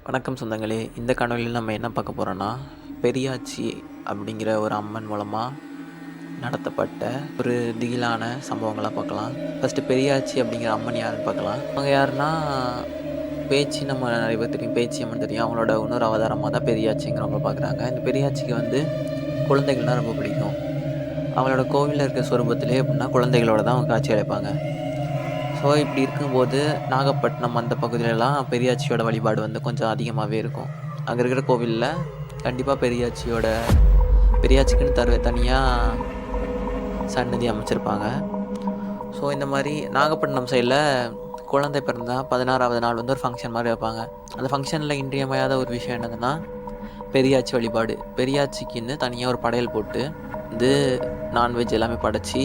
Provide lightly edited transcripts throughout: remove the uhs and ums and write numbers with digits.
வணக்கம் சொந்தங்களே. இந்த காணொளியில் நம்ம என்ன பார்க்க போகிறோன்னா, பெரியாச்சி அப்படிங்கிற ஒரு அம்மன் மூலமாக நடத்தப்பட்ட ஒரு திகிலான சம்பவங்களாக பார்க்கலாம். ஃபஸ்ட்டு பெரியாச்சி அப்படிங்கிற அம்மன் யாருன்னு பார்க்கலாம். அவங்க யாருன்னா, பேச்சி நம்ம நிறைய பேர் தெரியும், பேச்சி அம்மன் தெரியும். அவங்களோட இன்னொரு அவதாரமாக தான் பெரியாச்சிங்கிறவங்க பார்க்குறாங்க. இந்த பெரியாச்சிக்கு வந்து குழந்தைகள்னால் ரொம்ப பிடிக்கும். அவங்களோட கோவிலில் இருக்க சொரூபத்திலே எப்படின்னா குழந்தைகளோட தான் அவங்க காட்சி அளிப்பாங்க. ஸோ இப்படி இருக்கும்போது நாகப்பட்டினம் அந்த பகுதியிலலாம் பெரியாச்சியோட வழிபாடு வந்து கொஞ்சம் அதிகமாகவே இருக்கும். அங்கே இருக்கிற கோவிலில் கண்டிப்பாக பெரியாச்சிக்குன்னு தனியாக சன்னதி அமைச்சிருப்பாங்க. ஸோ இந்த மாதிரி நாகப்பட்டினம் சைடில் குழந்தை பிறந்தா 16வது நாள் வந்து ஒரு ஃபங்க்ஷன் மாதிரி வைப்பாங்க. அந்த ஃபங்க்ஷனில் இன்றியமையாத ஒரு விஷயம் என்னதுன்னா பெரியாச்சி வழிபாடு. பெரியாச்சிக்குன்னு தனியாக ஒரு படையல் போட்டு வந்து நான்வெஜ் எல்லாமே படைச்சி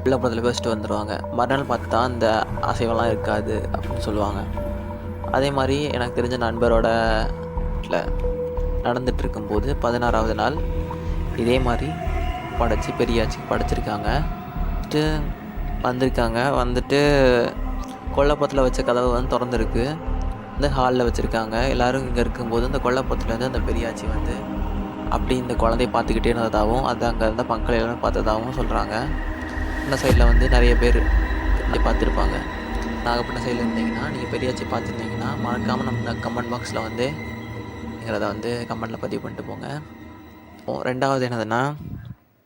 வில்லப்புறத்தில் வச்சுட்டு வந்துடுவாங்க. மறுநாள் பார்த்தா அந்த அசைவெல்லாம் இருக்காது அப்படின்னு சொல்லுவாங்க. அதே மாதிரி எனக்கு தெரிஞ்ச நண்பரோட வீட்டில் நடந்துட்டு இருக்கும்போது 16வது நாள் இதே மாதிரி படைச்சி பெரியாச்சிக்கு படைச்சிருக்காங்க. வந்துட்டு கொல்லைப்புறத்தில் வச்ச கதவு வந்து திறந்துருக்கு. இந்த ஹாலில் வச்சுருக்காங்க. எல்லோரும் இங்கே இருக்கும்போது இந்த கொல்லைப்புறத்துலேருந்து அந்த பெரியாச்சி வந்து அப்படி இந்த குழந்தைய பார்த்துக்கிட்டே இருந்ததாகவும் அது அங்கே இருந்த மக்கள் எல்லாமே பார்த்ததாகவும் சொல்கிறாங்க. இந்த சைடில் வந்து நிறைய பேர் பார்த்துருப்பாங்க. நாகப்பட்டினம் சைடில் இருந்தீங்கன்னா நீங்கள் பெரியாச்சி பார்த்துருந்தீங்கன்னா மறக்காமல் நம்ம கமெண்ட் பாக்ஸில் வந்து நீங்கள் அதை வந்து கமெண்ட்டில் பதிவு பண்ணிட்டு போங்க. ரெண்டாவது என்னதுன்னா